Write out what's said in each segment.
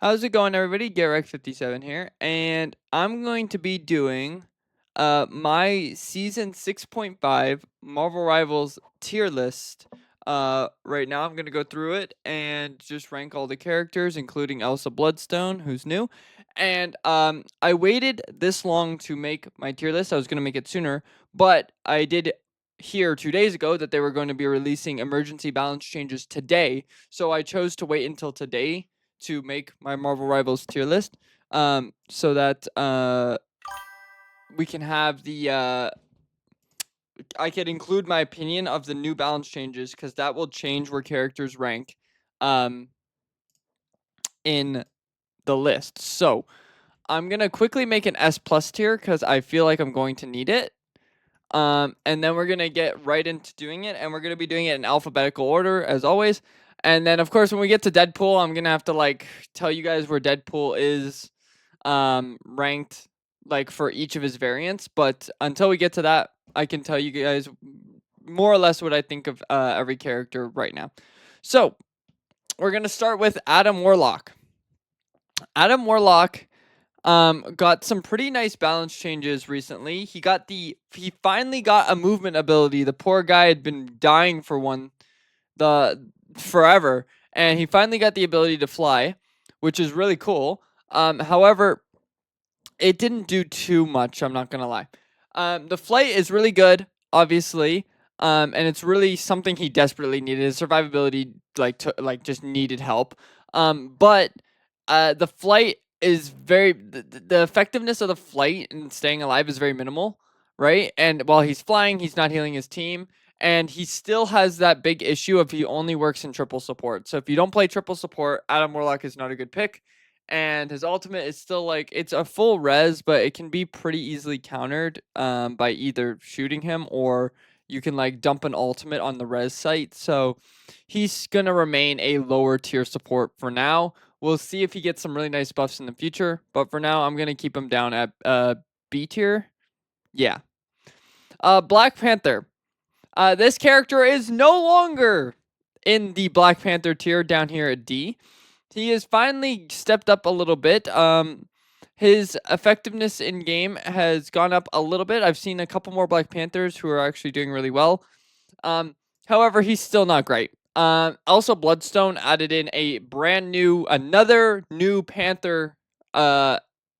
How's it going, everybody? Garrett57 here, and I'm going to be doing my season 6.5 Marvel Rivals tier list. Right now, I'm going to go through it and just rank all the characters, including Elsa Bloodstone, who's new. And I waited this long to make my tier list. I was going to make it sooner, but I did hear 2 days ago that they were going to be releasing emergency balance changes today. So I chose to wait until today to make my Marvel Rivals tier list, so that we can have I could include my opinion of the new balance changes because that will change where characters rank, um, in the list. So I'm gonna quickly make an S plus tier because I feel like I'm going to need it. And then we're gonna get right into doing it, and we're gonna be doing it in alphabetical order as always. And then, of course, when we get to Deadpool, I'm gonna have to tell you guys where Deadpool is ranked for each of his variants. But until we get to that, I can tell you guys more or less what I think of every character right now. So we're gonna start with Adam Warlock. Adam Warlock got some pretty nice balance changes recently. He finally got a movement ability. The poor guy had been dying for one the forever, and he finally got the ability to fly, which is really cool. However, it didn't do too much, I'm not gonna lie. The flight is really good, obviously. And it's really something he desperately needed. His survivability just needed help. But the flight is the effectiveness of the flight and staying alive is very minimal, right? And while he's flying, he's not healing his team. And he still has that big issue of he only works in triple support. So if you don't play triple support, Adam Warlock is not a good pick. And his ultimate is still it's a full res, but it can be pretty easily countered by either shooting him or you can dump an ultimate on the res site. So he's gonna remain a lower tier support for now. We'll see if he gets some really nice buffs in the future, but for now I'm gonna keep him down at B tier. Yeah. Black Panther. This character is no longer in the Black Panther tier down here at D. He has finally stepped up a little bit. His effectiveness in game has gone up a little bit. I've seen a couple more Black Panthers who are actually doing really well. However, he's still not great. Also, Bloodstone added in another new Panther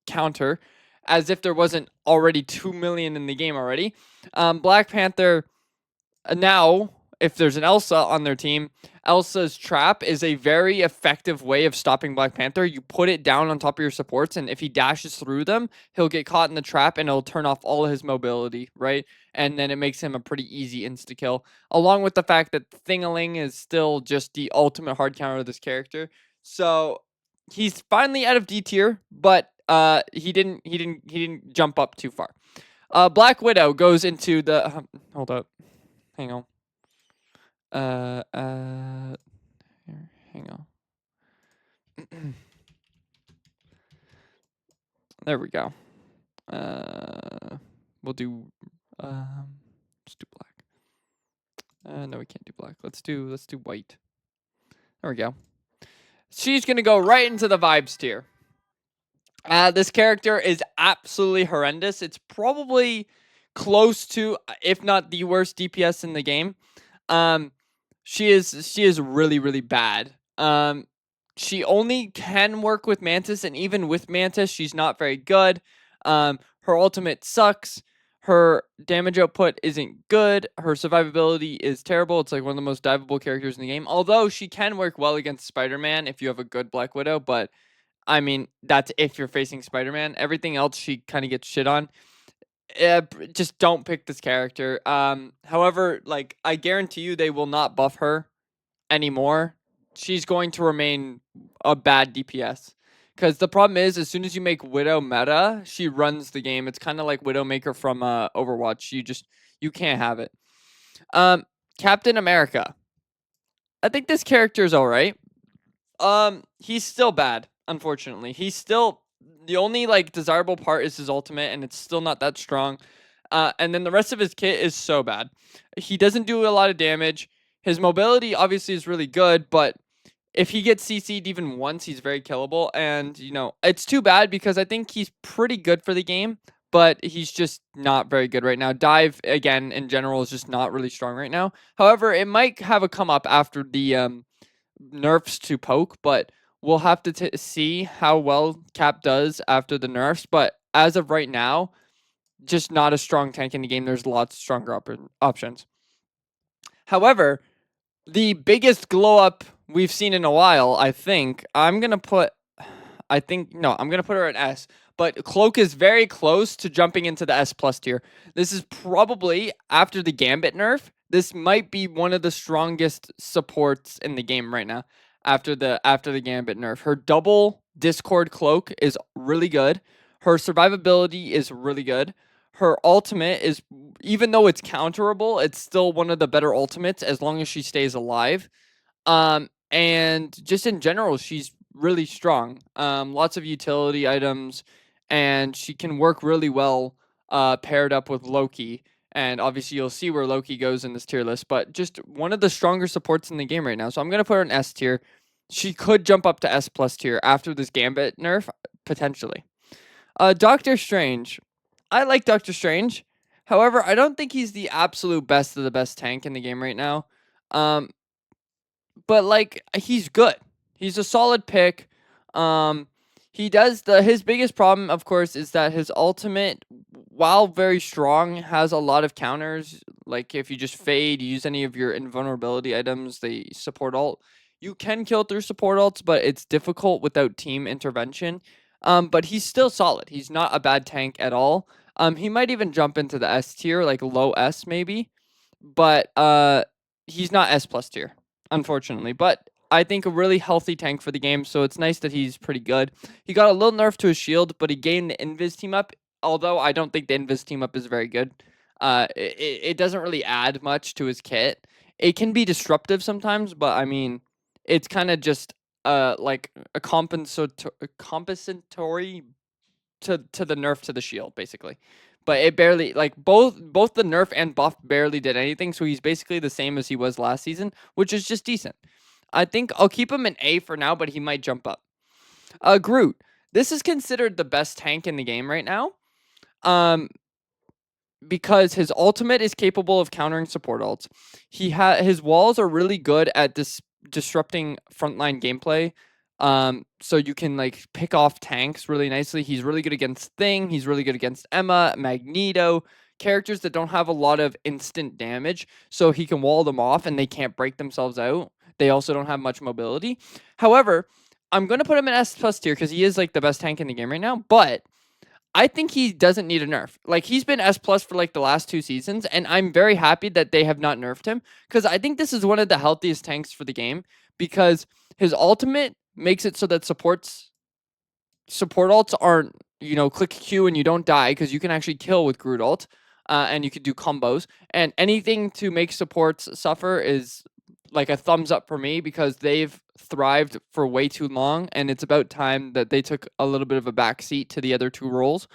counter, as if there wasn't already 2 million in the game already. Black Panther now, if there's an Elsa on their team, Elsa's trap is a very effective way of stopping Black Panther. You put it down on top of your supports, and if he dashes through them, he'll get caught in the trap and it'll turn off all of his mobility, right? And then it makes him a pretty easy insta-kill. Along with the fact that Thingaling is still just the ultimate hard counter of this character. So he's finally out of D tier, but he didn't jump up too far. Black Widow goes into the hold up. Hang on. Here, hang on. There we go. We'll do. Let's do black. No, we can't do black. Let's do white. There we go. She's gonna go right into the vibes tier. This character is absolutely horrendous. It's probably close to, if not the worst DPS in the game. She is really, really bad. She only can work with Mantis, and even with Mantis, she's not very good. Her ultimate sucks. Her damage output isn't good. Her survivability is terrible. It's like one of the most diveable characters in the game. Although she can work well against Spider-Man if you have a good Black Widow, but I mean, that's if you're facing Spider-Man. Everything else she kind of gets shit on. Just don't pick this character. However, I guarantee you they will not buff her anymore. She's going to remain a bad DPS. Because the problem is, as soon as you make Widow meta, she runs the game. It's kind of like Widowmaker from Overwatch. You can't have it. Captain America. I think this character is alright. He's still bad, unfortunately. He's still the only desirable part is his ultimate, and it's still not that strong. And then the rest of his kit is so bad. He doesn't do a lot of damage. His mobility obviously is really good, but if he gets CC'd even once, he's very killable. And, you know, it's too bad because I think he's pretty good for the game, but he's just not very good right now. Dive, again, in general, is just not really strong right now. However, it might have a come up after the nerfs to poke, but we'll have to see how well Cap does after the nerfs. But as of right now, just not a strong tank in the game. There's lots of stronger options. However, the biggest glow up we've seen in a while, I think. I'm gonna put her at S. But Cloak is very close to jumping into the S plus tier. This is probably after the Gambit nerf. This might be one of the strongest supports in the game right now. After the Gambit nerf, her double Discord Cloak is really good. Her survivability is really good. Her ultimate is, even though it's counterable, it's still one of the better ultimates as long as she stays alive. And just in general, she's really strong. Lots of utility items, and she can work really well paired up with Loki. And obviously, you'll see where Loki goes in this tier list, but just one of the stronger supports in the game right now. So I'm gonna put her in S tier. She could jump up to S plus tier after this Gambit nerf, potentially. Doctor Strange. I like Doctor Strange. However, I don't think he's the absolute best of the best tank in the game right now. Um, but like he's good. He's a solid pick. Um, he does his biggest problem, of course, is that his ultimate, while very strong, has a lot of counters. Like if you just fade, use any of your invulnerability items, they support ult. You can kill through support ults, but it's difficult without team intervention. But he's still solid. He's not a bad tank at all. He might even jump into the S tier, like low S maybe, but he's not S plus tier, unfortunately. But I think a really healthy tank for the game, so it's nice that he's pretty good. He got a little nerf to his shield, but he gained the Invis team up, although I don't think the Invis team up is very good. It doesn't really add much to his kit. It can be disruptive sometimes, but I mean, it's kind of just like a compensatory to the nerf to the shield, basically. But it barely, like, both the nerf and buff barely did anything, so he's basically the same as he was last season, which is just decent. I think I'll keep him in A for now, but he might jump up. Groot. This is considered the best tank in the game right now. Because his ultimate is capable of countering support ults. His walls are really good at disrupting frontline gameplay. So you can like pick off tanks really nicely. He's really good against Thing. He's really good against Emma, Magneto, characters that don't have a lot of instant damage. So he can wall them off and they can't break themselves out. They also don't have much mobility. However, I'm gonna put him in S plus tier because he is like the best tank in the game right now. But I think he doesn't need a nerf. Like he's been S plus for like the last 2 seasons, and I'm very happy that they have not nerfed him because I think this is one of the healthiest tanks for the game because his ultimate makes it so that support ults aren't, you know, click Q and you don't die because you can actually kill with Groot ult, and you can do combos, and anything to make supports suffer is like a thumbs up for me because they've thrived for way too long, and it's about time that they took a little bit of a backseat to the other 2 roles.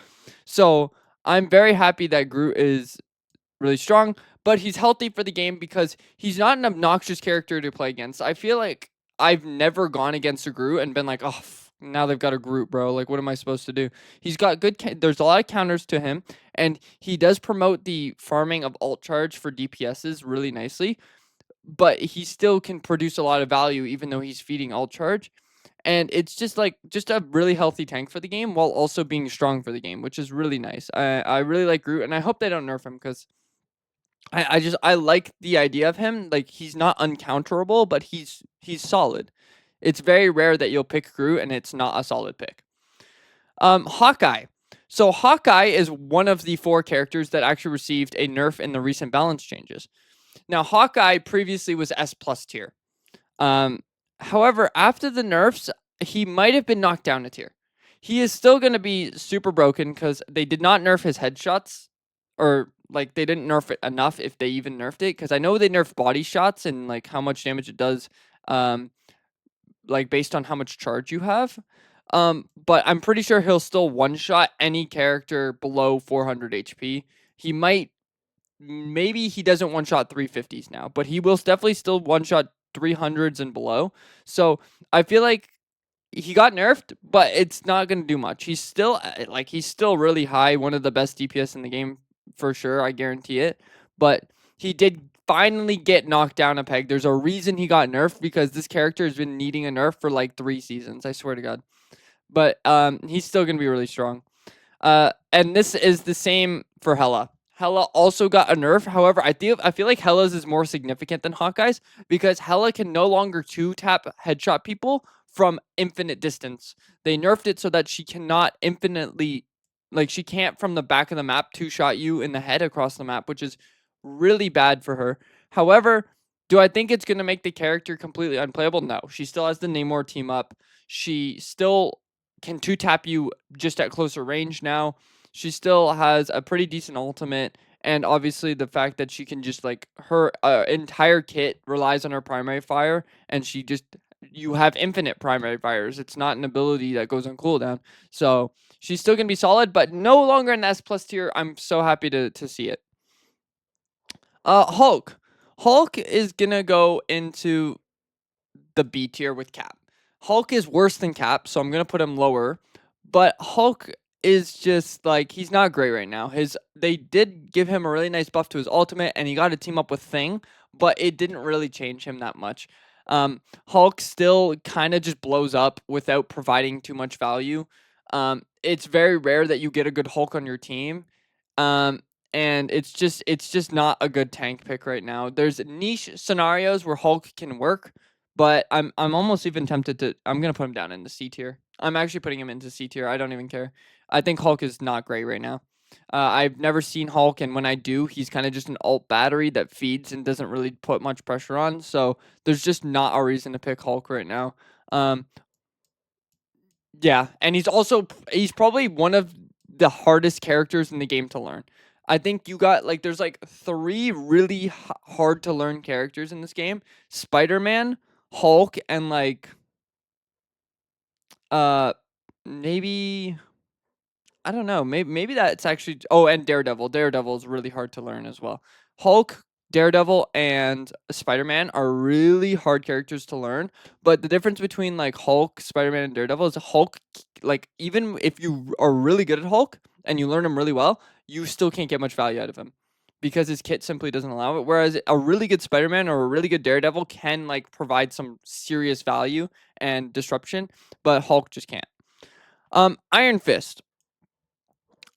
So I'm very happy that Groot is really strong, but he's healthy for the game because he's not an obnoxious character to play against. I feel like I've never gone against a Groot and been like, oh, now they've got a Groot, bro. Like, what am I supposed to do? He's got good. There's a lot of counters to him, and he does promote the farming of ult charge for DPSs really nicely. But he still can produce a lot of value even though he's feeding ult charge. And it's just a really healthy tank for the game while also being strong for the game, which is really nice. I really like Groot, and I hope they don't nerf him because I like the idea of him. Like he's not uncounterable, but he's solid. It's very rare that you'll pick Groot and it's not a solid pick. Hawkeye. So Hawkeye is one of the 4 characters that actually received a nerf in the recent balance changes. Now, Hawkeye previously was S plus tier. However, after the nerfs, he might have been knocked down a tier. He is still going to be super broken because they did not nerf his headshots, or like they didn't nerf it enough if they even nerfed it. Because I know they nerfed body shots and like how much damage it does, like based on how much charge you have. But I'm pretty sure he'll still one-shot any character below 400 HP. He might, maybe he doesn't one-shot 350s now, but he will definitely still one-shot 300s and below. So I feel like he got nerfed, but it's not going to do much. He's still he's still really high, one of the best DPS in the game for sure, I guarantee it. But he did finally get knocked down a peg. There's a reason he got nerfed, because this character has been needing a nerf for like 3 seasons, I swear to God. But he's still going to be really strong. And this is the same for Hela. Hela also got a nerf. However, I feel like Hela's is more significant than Hawkeye's, because Hela can no longer 2-tap headshot people from infinite distance. They nerfed it so that she cannot infinitely, like, she can't from the back of the map 2-shot you in the head across the map, which is really bad for her. However, do I think it's going to make the character completely unplayable? No. She still has the Namor team up. She still can 2-tap you just at closer range now. She still has a pretty decent ultimate, and obviously the fact that she can just, like, her entire kit relies on her primary fire, and you have infinite primary fires. It's not an ability that goes on cooldown. So she's still gonna be solid, but no longer in the S+ tier. I'm so happy to see it. Hulk. Hulk is gonna go into the B tier with Cap. Hulk is worse than Cap, so I'm gonna put him lower. But Hulk is just like, he's not great right now. They did give him a really nice buff to his ultimate, and he got to team up with Thing, but it didn't really change him that much. Hulk still kind of just blows up without providing too much value. It's very rare that you get a good Hulk on your team. And it's just not a good tank pick right now. There's niche scenarios where Hulk can work, but I'm almost even tempted to. I'm gonna put him down in the C tier. I'm actually putting him into C tier. I don't even care. I think Hulk is not great right now. I've never seen Hulk, and when I do, he's kind of just an alt battery that feeds and doesn't really put much pressure on. So there's just not a reason to pick Hulk right now. Yeah, and he's probably one of the hardest characters in the game to learn. I think there's like 3 really hard to learn characters in this game: Spider-Man, Hulk, and uh maybe, I don't know, maybe that's actually, oh, and Daredevil. Daredevil is really hard to learn as well. Hulk, Daredevil, and Spider-Man are really hard characters to learn, but the difference between like Hulk, Spider-Man, and Daredevil is Hulk, like, even if you are really good at Hulk and you learn him really well, you still can't get much value out of him because his kit simply doesn't allow it. Whereas a really good Spider-Man or a really good Daredevil can like provide some serious value and disruption, but Hulk just can't. Iron Fist.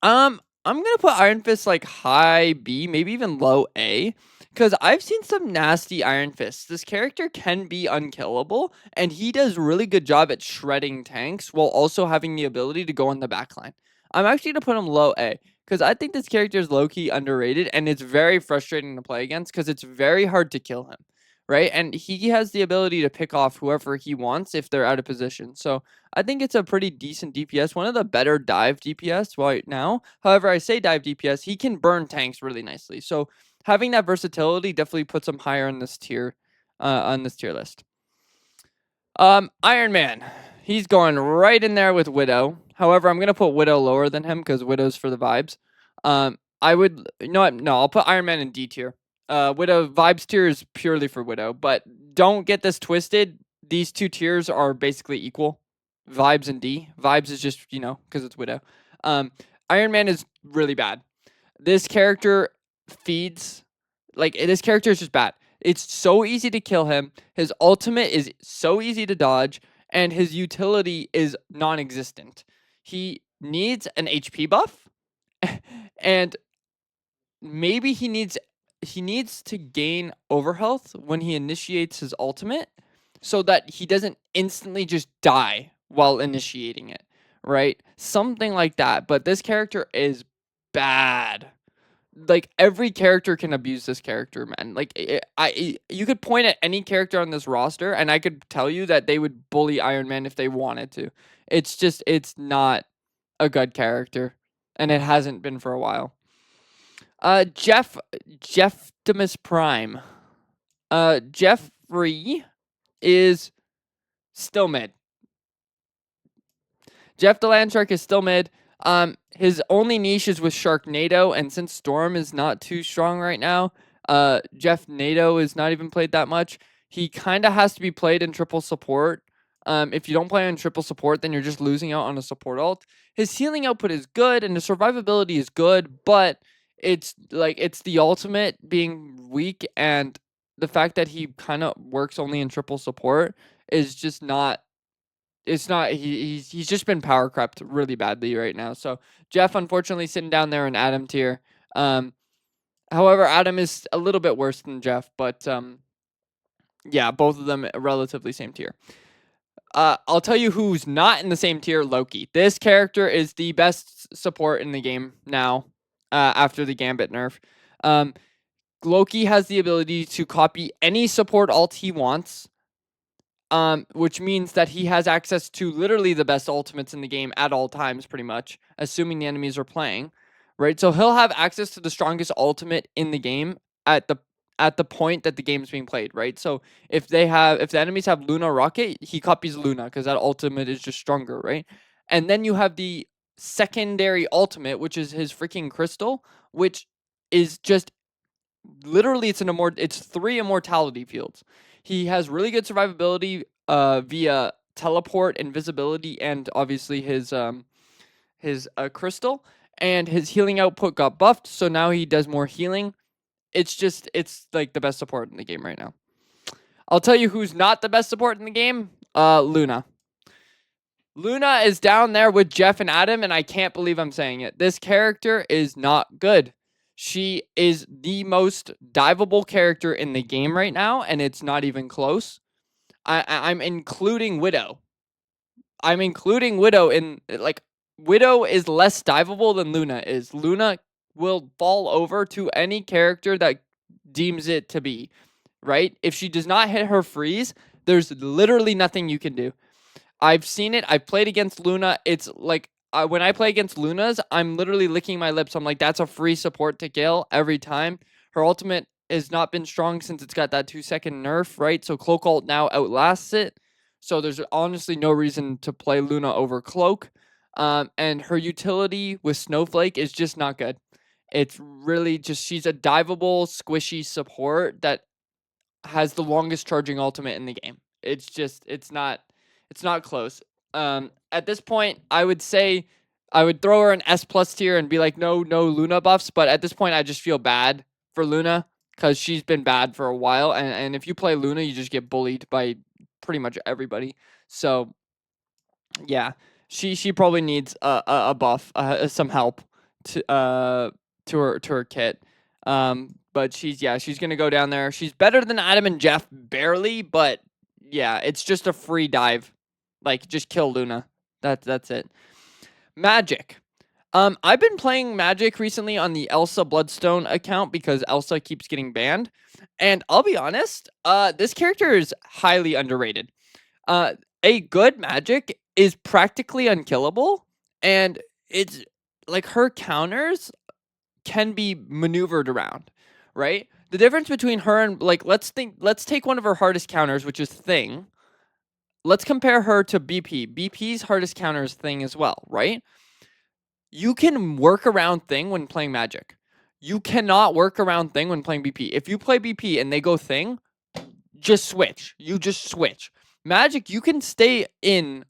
I'm gonna put Iron Fist like high B, maybe even low A, because I've seen some nasty Iron Fists. This character can be unkillable, and he does a really good job at shredding tanks while also having the ability to go on the backline. I'm actually gonna put him low A, because I think this character is low-key underrated, and it's very frustrating to play against because it's very hard to kill him, right? And he has the ability to pick off whoever he wants if they're out of position. So I think it's a pretty decent DPS, one of the better dive DPS right now. However, I say dive DPS, he can burn tanks really nicely. So having that versatility definitely puts him higher on this tier list. Iron Man, he's going right in there with Widow. However, I'm gonna put Widow lower than him because Widow's for the vibes. I would, no, I'll put Iron Man in D tier. Widow vibes tier is purely for Widow, but don't get this twisted. These 2 tiers are basically equal. Vibes and D. Vibes is just, because it's Widow. Iron Man is really bad. This character feeds, this character is just bad. It's so easy to kill him. His ultimate is so easy to dodge, and his utility is non-existent. He needs an HP buff, and maybe he needs to gain overhealth when he initiates his ultimate so that he doesn't instantly just die while initiating it, right? Something like that. But this character is bad. Like, every character can abuse this character, man. Like, you could point at any character on this roster and I could tell you that they would bully Iron Man if they wanted to. It's not a good character, and it hasn't been for a while. Jefftimus Prime. Jeffrey is still mid. Jeff the Land Shark is still mid. His only niche is with Sharknado, and since Storm is not too strong right now, Jeff Nado is not even played that much. He kind of has to be played in triple support. If you don't play in triple support, then you're just losing out on a support ult. His healing output is good and the survivability is good, but it's the ultimate being weak, and the fact that he kind of works only in triple support is just not. It's not. He's just been power crept really badly right now. So Jeff, unfortunately, sitting down there in Adam tier. However, Adam is a little bit worse than Jeff, but yeah, both of them relatively same tier. I'll tell you who's not in the same tier, Loki. This character is the best support in the game now, after the Gambit nerf. Loki has the ability to copy any support ult he wants, which means that he has access to literally the best ultimates in the game at all times, pretty much, assuming the enemies are playing, right? So he'll have access to the strongest ultimate in the game at the point that the game is being played, right? So if the enemies have Luna Rocket, he copies Luna because that ultimate is just stronger, right? And then you have the secondary ultimate, which is his freaking crystal, which is just literally it's 3 immortality fields. He has really good survivability via teleport, invisibility, and obviously his crystal. And his healing output got buffed, so now he does more healing. It's like the best support in the game right now. I'll tell you who's not the best support in the game. Luna. Luna is down there with Jeff and Adam, and I can't believe I'm saying it. This character is not good. She is the most diveable character in the game right now, and it's not even close. I'm including Widow. I'm including Widow in, like, Widow is less diveable than Luna is. Luna will fall over to any character that deems it to be, right? If she does not hit her freeze, there's literally nothing you can do. I've seen it. I've played against Luna. It's like, when I play against Lunas, I'm literally licking my lips. I'm like, that's a free support to kill every time. Her ultimate has not been strong since it's got that 2-second nerf, right? So Cloak ult now outlasts it. So there's honestly no reason to play Luna over Cloak. And her utility with Snowflake is just not good. It's really just, she's a diveable, squishy support that has the longest charging ultimate in the game. It's not close. At this point, I would say I would throw her an S+ tier and be like, no Luna buffs. But at this point, I just feel bad for Luna because she's been bad for a while. And if you play Luna, you just get bullied by pretty much everybody. So yeah, she probably needs a buff, some help to her kit. But she's gonna go down there. She's better than Adam and Jeff barely, but yeah, it's just a free dive. Like, just kill Luna. That's it. Magic. I've been playing Magic recently on the Elsa Bloodstone account because Elsa keeps getting banned. And I'll be honest, this character is highly underrated. A good Magic is practically unkillable, and it's like her counters can be maneuvered around, right? The difference between her and, like, let's take one of her hardest counters, which is Thing. Let's compare her to BP. BP's hardest counter is Thing as well, right? You can work around Thing when playing Magic. You cannot work around Thing when playing BP. If you play BP and they go Thing, just switch. You just switch. Magic, you can stay in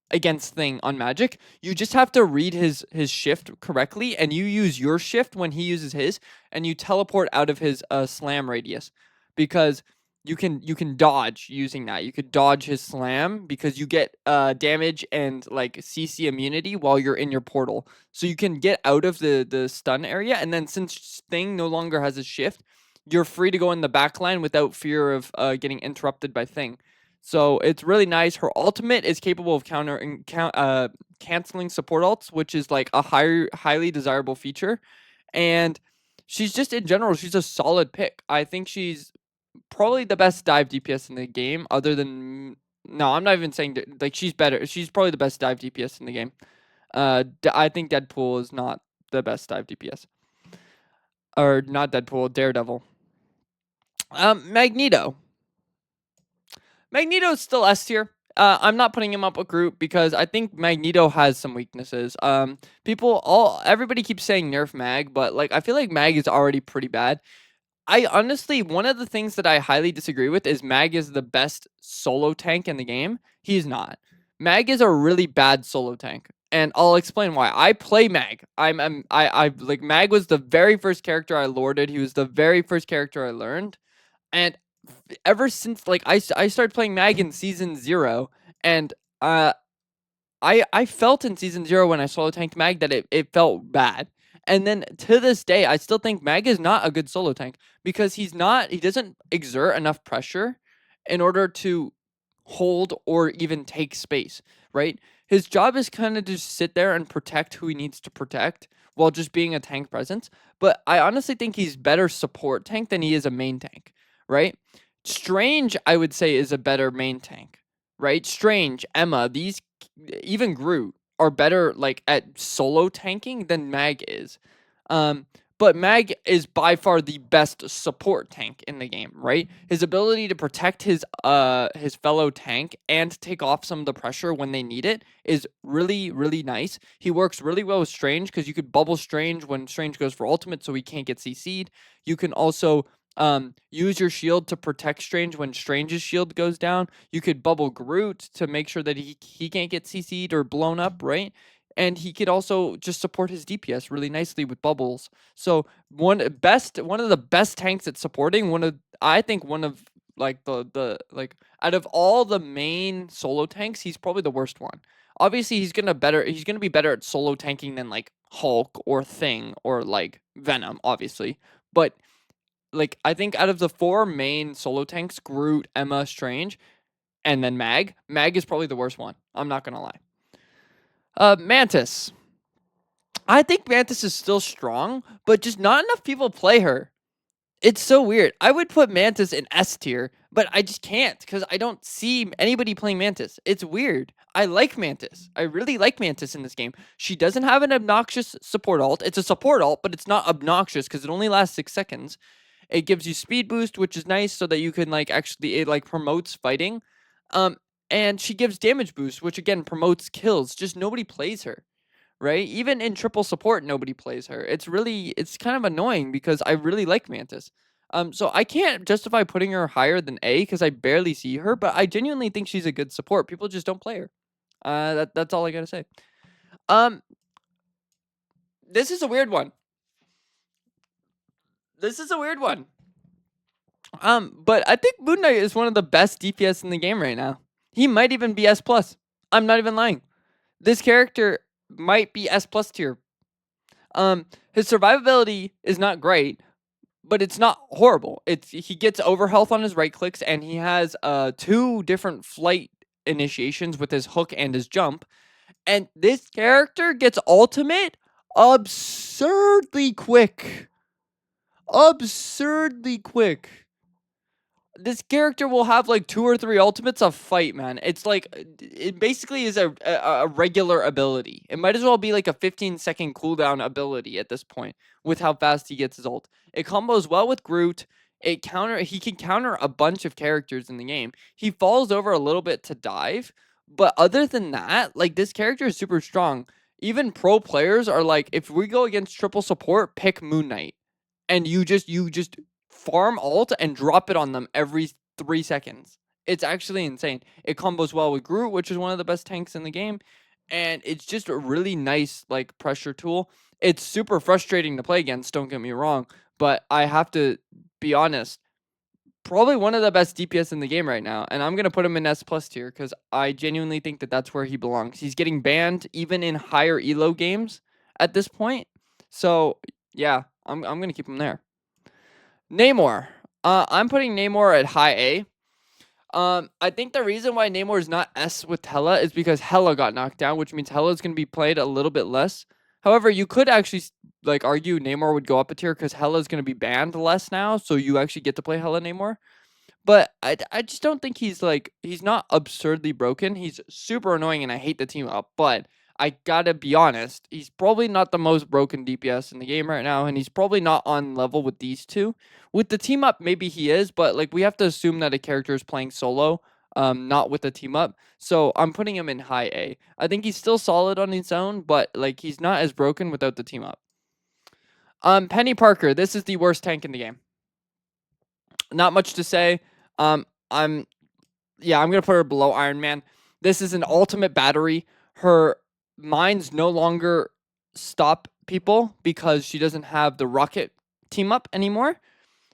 against Thing on Magic. You just have to read his shift correctly, and you use your shift when he uses his, and you teleport out of his slam radius, because you can dodge using that. You could dodge his slam because you get damage and like CC immunity while you're in your portal. So you can get out of the stun area, and then since Thing no longer has a shift, you're free to go in the backline without fear of getting interrupted by Thing. So it's really nice. Her ultimate is capable of canceling support ults, which is like a highly desirable feature. And she's just, in general, she's a solid pick. I think she's probably the best dive DPS in the game, other than, no, I'm not even saying like she's better. She's probably the best dive DPS in the game. I think Deadpool is not the best dive DPS, or not Deadpool, Daredevil. Magneto. Magneto's still S tier. I'm not putting him up a group because I think Magneto has some weaknesses. Everybody keeps saying nerf Mag, but like I feel like Mag is already pretty bad. I honestly, one of the things that I highly disagree with is Mag is the best solo tank in the game. He's not. Mag is a really bad solo tank, and I'll explain why. I play Mag. I like Mag was the very first character I lorded. He was the very first character I learned, and ever since like I started playing Mag in season 0, and I felt in season 0 when I solo tanked Mag that it felt bad. And then to this day, I still think Mag is not a good solo tank because he doesn't exert enough pressure in order to hold or even take space, right? His job is kind of just sit there and protect who he needs to protect while just being a tank presence. But I honestly think he's better support tank than he is a main tank, right? Strange, I would say, is a better main tank, right? Strange, Emma, these even Groot are better like at solo tanking than Mag is. Um, but Mag is by far the best support tank in the game, right? His ability to protect his fellow tank and take off some of the pressure when they need it is really, really nice. He works really well with Strange because you could bubble Strange when Strange goes for ultimate so he can't get CC'd. You can also use your shield to protect Strange when Strange's shield goes down. You could bubble Groot to make sure that he can't get CC'd or blown up, right? And he could also just support his DPS really nicely with bubbles. So one of the best tanks at supporting, I think one of like the like out of all the main solo tanks, he's probably the worst one. Obviously, he's gonna be better at solo tanking than like Hulk or Thing or like Venom, obviously. But like I think out of the 4 main solo tanks, Groot, Emma, Strange, and then Mag is probably the worst one. I'm not gonna lie. Mantis. I think Mantis is still strong, but just not enough people play her. It's so weird. I would put Mantis in S tier, but I just can't because I don't see anybody playing Mantis. It's weird. I like Mantis. I really like Mantis in this game. She doesn't have an obnoxious support ult. It's a support ult, but it's not obnoxious because it only lasts 6 seconds. It gives you speed boost, which is nice so that you can like actually it like promotes fighting. Um and she gives damage boost, which again promotes kills. Just nobody plays her, right? Even in triple support, nobody plays her. It's kind of annoying because I really like Mantis. So I can't justify putting her higher than A because I barely see her, but I genuinely think she's a good support. People just don't play her. That's all I gotta say. Um, this is a weird one. This is a weird one. But I think Moon Knight is one of the best DPS in the game right now. He might even be S plus. I'm not even lying. This character might be S plus tier. His survivability is not great, but it's not horrible. He gets overhealth on his right clicks, and he has 2 different flight initiations with his hook and his jump. And this character gets ultimate absurdly quick. Absurdly quick. This character will have like 2 or 3 ultimates a fight, man. It's like it basically is a regular ability. It might as well be like a 15-second cooldown ability at this point with how fast he gets his ult. It combos well with Groot. He can counter a bunch of characters in the game. He falls over a little bit to dive, but other than that, like this character is super strong. Even pro players are like, if we go against triple support, pick Moon Knight, and you just farm ult and drop it on them every 3 seconds. It's actually insane. It combos well with Groot, which is one of the best tanks in the game, and it's just a really nice like pressure tool. It's super frustrating to play against, don't get me wrong, but I have to be honest, probably one of the best DPS in the game right now, and I'm going to put him in S plus tier cuz I genuinely think that that's where he belongs. He's getting banned even in higher elo games at this point. So, yeah, I'm going to keep him there. Namor. I'm putting Namor at high A. I think the reason why Namor is not S with Hela is because Hela got knocked down, which means Hela is going to be played a little bit less. However, you could actually like argue Namor would go up a tier because Hela is going to be banned less now, so you actually get to play Hela Namor. But I just don't think he's not absurdly broken. He's super annoying and I hate the team up, but I gotta be honest, he's probably not the most broken DPS in the game right now, and he's probably not on level with these two. With the team up, maybe he is, but like we have to assume that a character is playing solo, not with the team up. So I'm putting him in high A. I think he's still solid on his own, but like he's not as broken without the team up. Penny Parker, this is the worst tank in the game. Not much to say. I'm gonna put her below Iron Man. This is an ultimate battery. Her mines no longer stop people because she doesn't have the rocket team up anymore.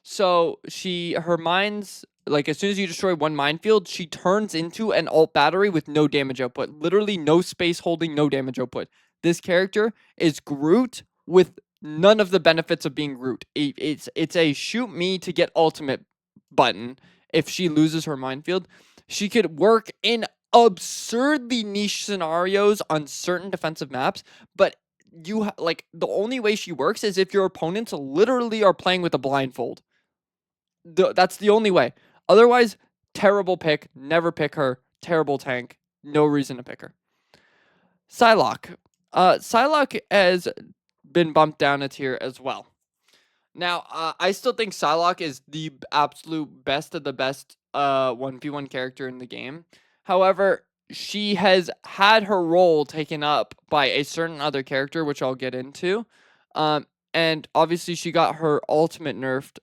So her mines, like as soon as you destroy one minefield, she turns into an alt battery with no damage output. Literally no space holding, no damage output. This character is Groot with none of the benefits of being Groot. It's a shoot me to get ultimate button. If she loses her minefield, she could work in absurdly niche scenarios on certain defensive maps, but like the only way she works is if your opponents literally are playing with a blindfold. That's the only way. Otherwise, terrible pick. Never pick her. Terrible tank. No reason to pick her. Psylocke. Psylocke has been bumped down a tier as well. Now, I still think Psylocke is the absolute best of the best 1v1 character in the game. However, she has had her role taken up by a certain other character, which I'll get into. And obviously, she got her ultimate nerfed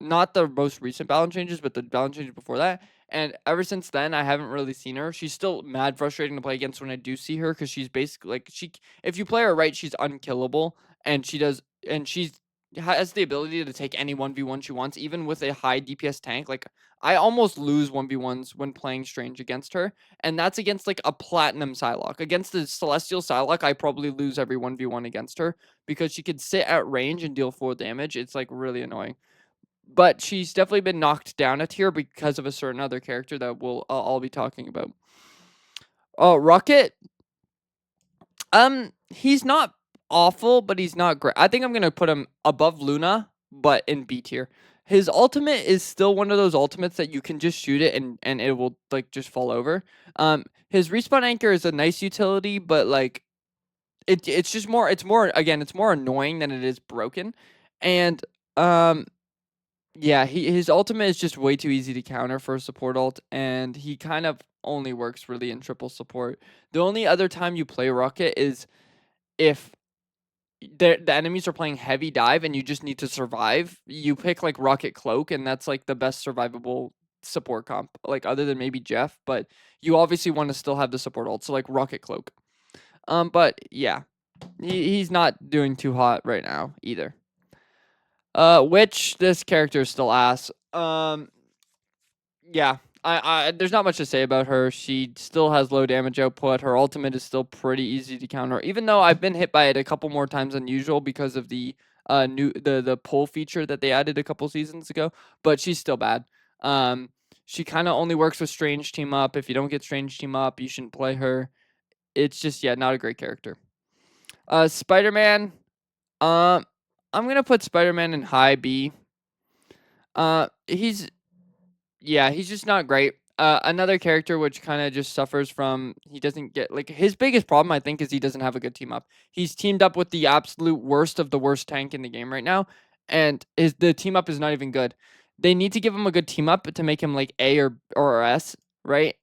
not the most recent balance changes, but the balance changes before that. And ever since then, I haven't really seen her. She's still mad frustrating to play against when I do see her because she's basically like if you play her right, she's unkillable, and she has the ability to take any 1v1 she wants, even with a high DPS tank. Like I almost lose 1v1s when playing Strange against her, and that's against like a platinum Psylocke. Against the Celestial Psylocke, I probably lose every 1v1 against her because she could sit at range and deal full damage. It's like really annoying. But she's definitely been knocked down a tier because of a certain other character that I'll be talking about. Oh, Rocket. He's not awful, but he's not great. I think I'm gonna put him above Luna, but in B tier. His ultimate is still one of those ultimates that you can just shoot it and it will like just fall over. His respawn anchor is a nice utility, but like it's just more it's more annoying than it is broken. And yeah, his ultimate is just way too easy to counter for a support ult, and he kind of only works really in triple support. The only other time you play Rocket is if the enemies are playing heavy dive and you just need to survive. You pick like Rocket Cloak, and that's like the best survivable support comp, like other than maybe Jeff, but you obviously want to still have the support ult, so like Rocket Cloak. But yeah, he's not doing too hot right now either. Which this character is still ass. Yeah, I there's not much to say about her. She still has low damage output. Her ultimate is still pretty easy to counter, even though I've been hit by it a couple more times than usual because of the the pull feature that they added a couple seasons ago. But she's still bad. She kind of only works with Strange team up. If you don't get Strange team up, you shouldn't play her. It's just not a great character. Spider-Man. I'm gonna put Spider-Man in high B. He's just not great. Another character which kind of just suffers from he doesn't get like his biggest problem I think is he doesn't have a good team up. He's teamed up with the absolute worst of the worst tank in the game right now, and the team up is not even good. They need to give him a good team up to make him like A or S, right?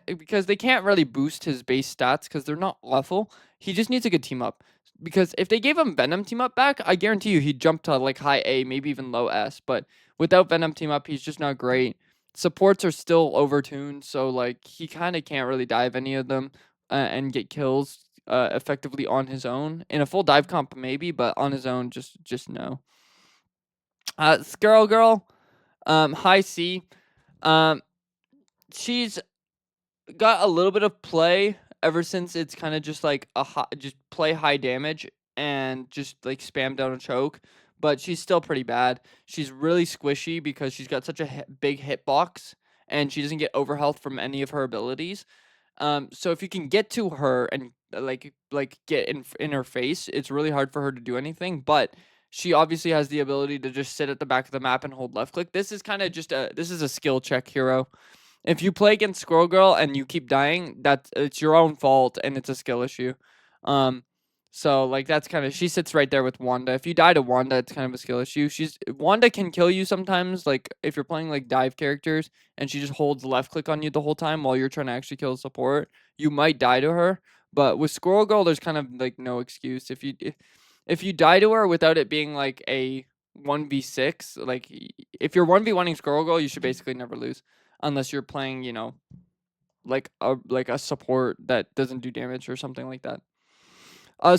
Because they can't really boost his base stats because they're not awful. He just needs a good team up. Because if they gave him Venom team up back, I guarantee you he'd jump to like high A, maybe even low S. But without Venom team up, he's just not great. Supports are still overtuned, so like he kind of can't really dive any of them and get kills effectively on his own. In a full dive comp maybe, but on his own just no. Squirrel Girl, high C. She's got a little bit of play ever since it's kind of just like just play high damage and just like spam down a choke, but she's still pretty bad. She's really squishy because she's got such a big hitbox and she doesn't get overhealth from any of her abilities. So if you can get to her and like get in her face, it's really hard for her to do anything, but she obviously has the ability to just sit at the back of the map and hold left click. This is kind of just this is a skill check hero. If you play against Squirrel Girl and you keep dying, it's your own fault and it's a skill issue. Um, so like that's kind of she sits right there with Wanda. If you die to Wanda, it's kind of a skill issue. Wanda can kill you sometimes, like if you're playing like dive characters and she just holds left click on you the whole time while you're trying to actually kill support, you might die to her. But with Squirrel Girl, there's kind of like no excuse. If you die to her without it being like a 1v6, like if you're 1v1ing Squirrel Girl, you should basically never lose unless you're playing, like a support that doesn't do damage or something like that.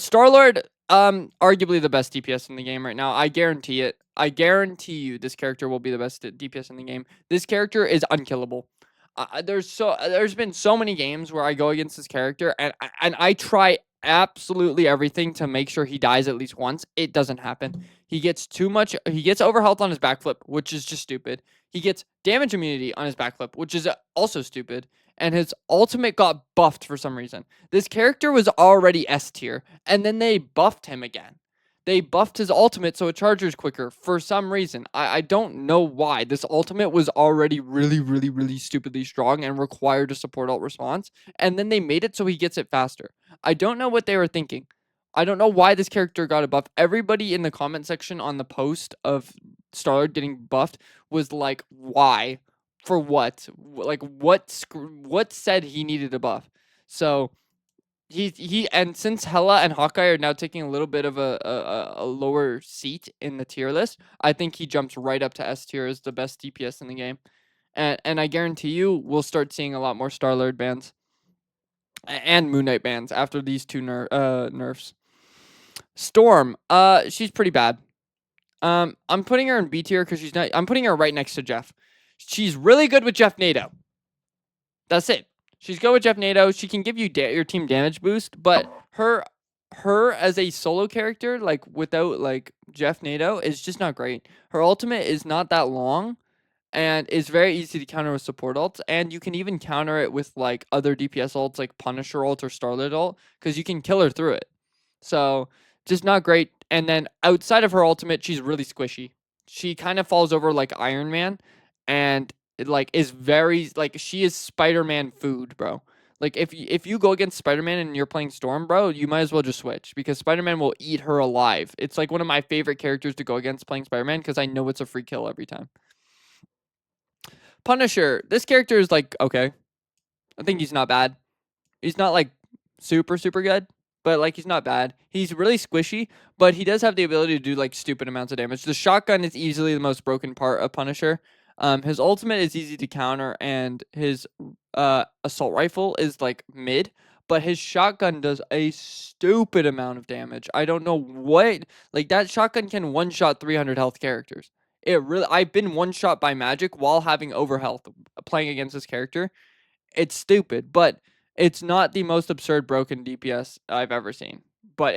Star-Lord, arguably the best DPS in the game right now. I guarantee it. I guarantee you this character will be the best DPS in the game. This character is unkillable. There's been so many games where I go against this character and I try absolutely everything to make sure he dies at least once. It doesn't happen. He gets overhealth on his backflip, which is just stupid. He gets damage immunity on his backflip, which is also stupid. And his ultimate got buffed for some reason. This character was already S tier, and then they buffed him again. They buffed his ultimate so it charges quicker for some reason. I don't know why. This ultimate was already really, really, really stupidly strong and required a support ult response, and then they made it so he gets it faster. I don't know what they were thinking. I don't know why this character got a buff. Everybody in the comment section on the post of Starlord getting buffed was like, why? For what? Like, what said he needed a buff? So and since Hela and Hawkeye are now taking a little bit of a lower seat in the tier list, I think he jumps right up to S tier as the best DPS in the game. And I guarantee you we'll start seeing a lot more Star-Lord bans and Moon Knight bans after these two nerfs. Storm, she's pretty bad. I'm putting her in B tier because I'm putting her right next to Jeff. She's really good with Jeff NATO. That's it. She's good with Jeff NATO. She can give you your team damage boost, but her as a solo character, like without like Jeff NATO, is just not great. Her ultimate is not that long and is very easy to counter with support ults, and you can even counter it with like other DPS ults like Punisher ult or Starlit ult because you can kill her through it. So just not great. And then outside of her ultimate, she's really squishy. She kind of falls over like Iron Man, and it like is very like she is Spider-Man food, bro. Like if you go against Spider-Man and you're playing Storm, bro, you might as well just switch because Spider-Man will eat her alive. It's like one of my favorite characters to go against playing Spider-Man because I know it's a free kill every time. Punisher, this character is like okay. I think he's not bad. He's not like super good, but like he's not bad. He's really squishy, but he does have the ability to do like stupid amounts of damage. The shotgun is easily the most broken part of Punisher. His ultimate is easy to counter, and his assault rifle is like mid, but his shotgun does a stupid amount of damage. I don't know what like that shotgun can one shot 300 health characters. I've been one shot by magic while having overhealth playing against this character. It's stupid, but it's not the most absurd broken DPS I've ever seen. But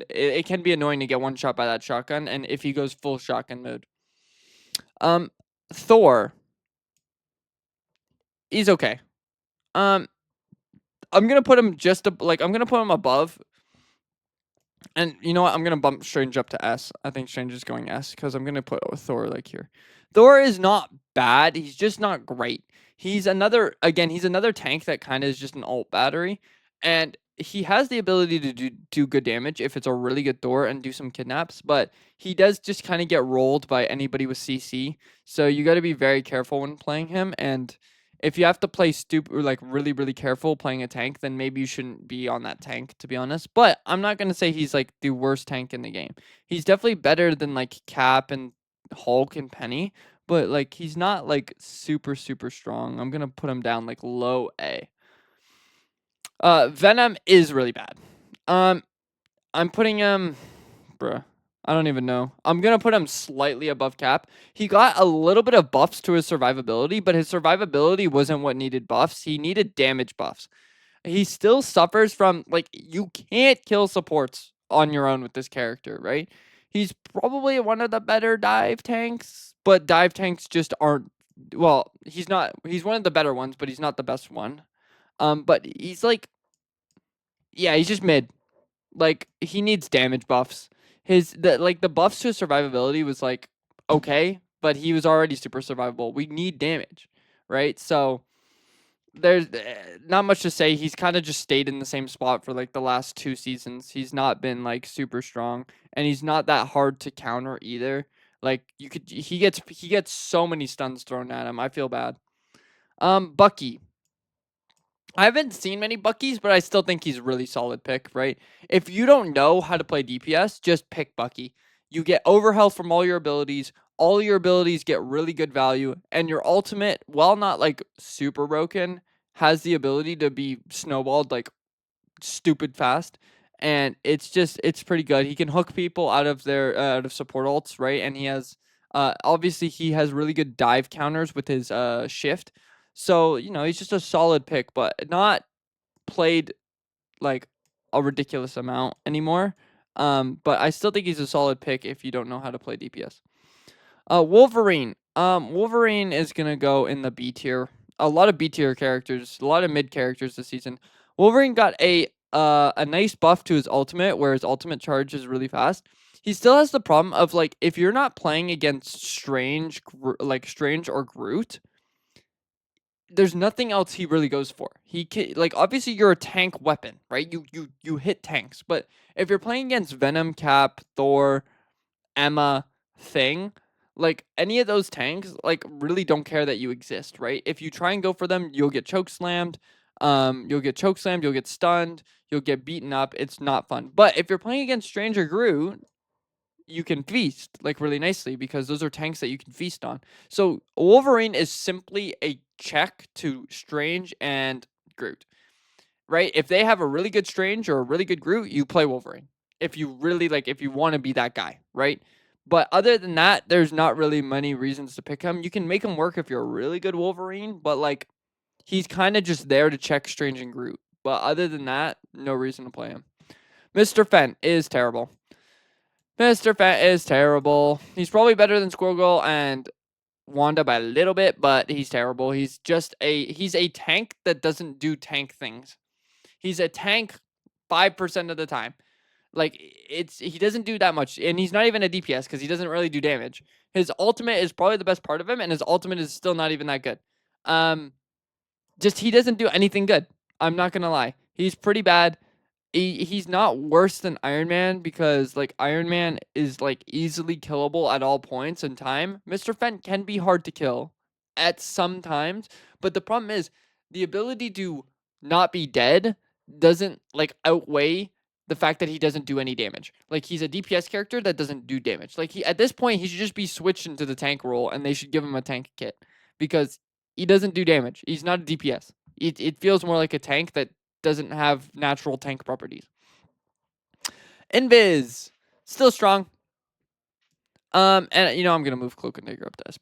it can be annoying to get one shot by that shotgun, and if he goes full shotgun mode. Thor. He's okay. I'm gonna put him I'm gonna put him above. And you know what? I'm gonna bump Strange up to S. I think Strange is going S because I'm gonna put Thor like here. Thor is not bad. He's just not great. He's another tank that kind of is just an ult battery, and he has the ability to do good damage if it's a really good Thor and do some kidnaps. But he does just kind of get rolled by anybody with CC. So you got to be very careful when playing him. And if you have to play stupid or like really careful playing a tank, then maybe you shouldn't be on that tank, to be honest. But I'm not gonna say he's like the worst tank in the game. He's definitely better than like Cap and Hulk and Penny, but like he's not like super strong. I'm gonna put him down like low A. Venom is really bad. I'm putting him, bruh. I don't even know. I'm going to put him slightly above Cap. He got a little bit of buffs to his survivability, but his survivability wasn't what needed buffs. He needed damage buffs. He still suffers from, like, you can't kill supports on your own with this character, right? He's probably one of the better dive tanks, but dive tanks just aren't, well, he's one of the better ones, but he's not the best one. But he's like, yeah, he's just mid. Like, he needs damage buffs. The buffs to his survivability was like okay, but he was already super survivable. We need damage, right? So there's not much to say. He's kind of just stayed in the same spot for like the last 2 seasons. He's not been like super strong, and he's not that hard to counter either. Like he gets so many stuns thrown at him. I feel bad. Bucky. I haven't seen many Buckies, but I still think he's a really solid pick, right? If you don't know how to play DPS, just pick Bucky. You get overhealth from all your abilities. All your abilities get really good value, and your ultimate, while not like super broken, has the ability to be snowballed like stupid fast. And it's pretty good. He can hook people out of their out of support ults, right? And he has obviously he has really good dive counters with his shift. So, he's just a solid pick, but not played like a ridiculous amount anymore. But I still think he's a solid pick if you don't know how to play DPS. Wolverine. Wolverine is gonna go in the B tier. A lot of B tier characters, a lot of mid characters this season. Wolverine got a nice buff to his ultimate, where his ultimate charge is really fast. He still has the problem of like if you're not playing against Strange or Groot, there's nothing else he really goes for. He can, like, obviously you're a tank weapon, right? You hit tanks, but if you're playing against Venom, Cap, Thor, Emma, Thing, like any of those tanks, like really don't care that you exist, right? If you try and go for them, you'll get choke slammed. You'll get choke slammed. You'll get stunned. You'll get beaten up. It's not fun. But if you're playing against Stranger Groot, you can feast like really nicely because those are tanks that you can feast on. So Wolverine is simply a check to Strange and Groot, right? If they have a really good Strange or a really good Groot, you play Wolverine. If you really if you want to be that guy, right? But other than that, there's not really many reasons to pick him. You can make him work if you're a really good Wolverine, but like he's kind of just there to check Strange and Groot. But other than that, no reason to play him. Mr. Fent is terrible. Mr. Fent is terrible. He's probably better than Squirrel Girl and Wanda by a little bit, but he's terrible. He's a tank that doesn't do tank things. He's a tank 5% of the time. Like he doesn't do that much, and he's not even a DPS because he doesn't really do damage. His ultimate is probably the best part of him, and his ultimate is still not even that good. Just he doesn't do anything good. I'm not gonna lie. He's pretty bad. He's not worse than Iron Man because like Iron Man is like easily killable at all points in time. Mr. Fent can be hard to kill at some times, but the problem is the ability to not be dead doesn't like outweigh the fact that he doesn't do any damage. Like he's a DPS character that doesn't do damage. Like he at this point he should just be switched into the tank role and they should give him a tank kit because he doesn't do damage. He's not a DPS. It feels more like a tank that doesn't have natural tank properties. Invis, still strong. And I'm gonna move Cloak and Dagger up to S+.